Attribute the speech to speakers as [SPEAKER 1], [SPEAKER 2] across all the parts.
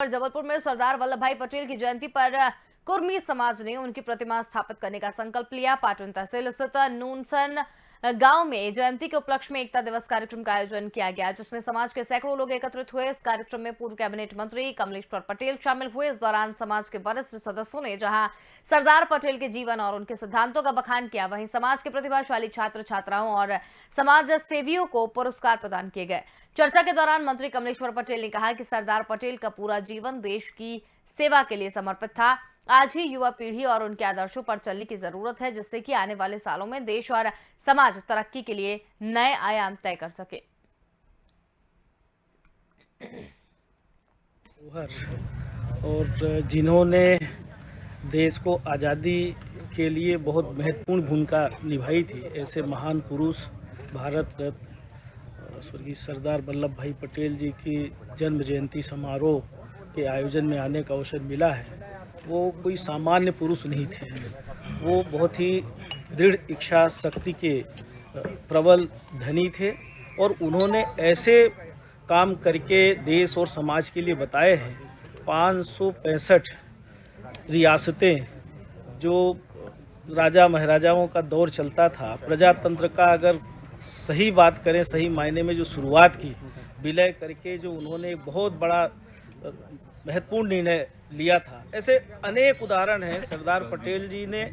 [SPEAKER 1] और जबलपुर में सरदार वल्लभ भाई पटेल की जयंती पर कुर्मी समाज ने उनकी प्रतिमा स्थापित करने का संकल्प लिया। पाटन तहसील स्थित नूनसन गांव में जयंती के उपलक्ष्य में एकता दिवस कार्यक्रम का आयोजन किया गया, जिसमें समाज के सैकड़ों लोग एकत्रित हुए। इस कार्यक्रम में पूर्व कैबिनेट मंत्री कमलेश्वर पटेल शामिल हुए। इस दौरान समाज के वरिष्ठ सदस्यों ने जहां सरदार पटेल के जीवन और उनके सिद्धांतों का बखान किया, वहीं समाज के प्रतिभाशाली छात्र छात्राओं और समाज सेवियों को पुरस्कार प्रदान किए गए। चर्चा के दौरान मंत्री कमलेश्वर पटेल ने कहा कि सरदार पटेल का पूरा जीवन देश की सेवा के लिए समर्पित था। आज ही युवा पीढ़ी और उनके आदर्शों पर चलने की जरूरत है, जिससे कि आने वाले सालों में देश और समाज तरक्की के लिए नए आयाम तय कर सके।
[SPEAKER 2] और जिन्होंने देश को आज़ादी के लिए बहुत महत्वपूर्ण भूमिका निभाई थी, ऐसे महान पुरुष भारत रत्न स्वर्गीय सरदार वल्लभ भाई पटेल जी की जन्म जयंती समारोह के आयोजन में आने का अवसर मिला है। वो कोई सामान्य पुरुष नहीं थे, वो बहुत ही दृढ़ इच्छा शक्ति के प्रबल धनी थे और उन्होंने ऐसे काम करके देश और समाज के लिए बताए हैं। 565 रियासतें, जो राजा महाराजाओं का दौर चलता था, प्रजातंत्र का अगर सही बात करें, सही मायने में जो शुरुआत की, विलय करके जो उन्होंने बहुत बड़ा महत्वपूर्ण निर्णय लिया था, ऐसे अनेक उदाहरण हैं। सरदार पटेल जी ने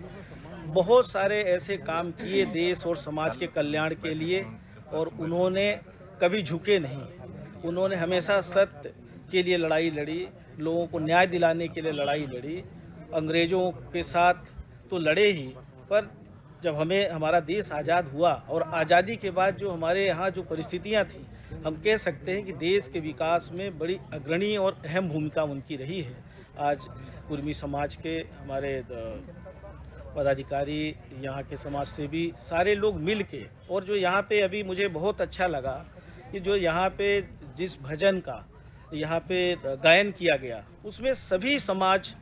[SPEAKER 2] बहुत सारे ऐसे काम किए देश और समाज के कल्याण के लिए, और उन्होंने कभी झुके नहीं। उन्होंने हमेशा सत्य के लिए लड़ाई लड़ी, लोगों को न्याय दिलाने के लिए लड़ाई लड़ी। अंग्रेज़ों के साथ तो लड़े ही, पर जब हमारा देश आज़ाद हुआ और आज़ादी के बाद जो हमारे यहाँ जो परिस्थितियाँ थी, हम कह सकते हैं कि देश के विकास में बड़ी अग्रणी और अहम भूमिका उनकी रही है। आज कुर्मी समाज के हमारे पदाधिकारी, यहाँ के समाज सेवी, सारे लोग मिल के, और जो यहाँ पे अभी मुझे बहुत अच्छा लगा कि जो यहाँ पे जिस भजन का यहाँ पे गायन किया गया, उसमें सभी समाज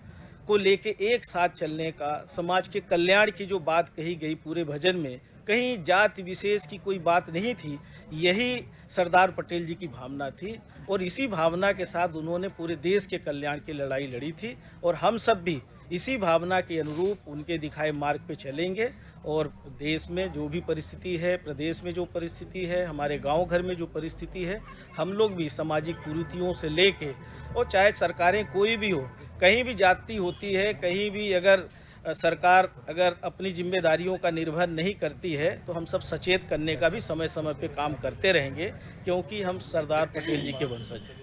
[SPEAKER 2] को लेके एक साथ चलने का, समाज के कल्याण की जो बात कही गई पूरे भजन में, कहीं जाति विशेष की कोई बात नहीं थी। यही सरदार पटेल जी की भावना थी और इसी भावना के साथ उन्होंने पूरे देश के कल्याण की लड़ाई लड़ी थी, और हम सब भी इसी भावना के अनुरूप उनके दिखाए मार्ग पे चलेंगे। और देश में जो भी परिस्थिति है, प्रदेश में जो परिस्थिति है, हमारे गांव घर में जो परिस्थिति है, हम लोग भी सामाजिक कुरीतियों से लेके, और चाहे सरकारें कोई भी हो, कहीं भी जाति होती है, कहीं भी अगर सरकार अपनी जिम्मेदारियों का निर्वहन नहीं करती है, तो हम सब सचेत करने का भी समय समय पे काम करते रहेंगे, क्योंकि हम सरदार पटेल जी के वंशज हैं।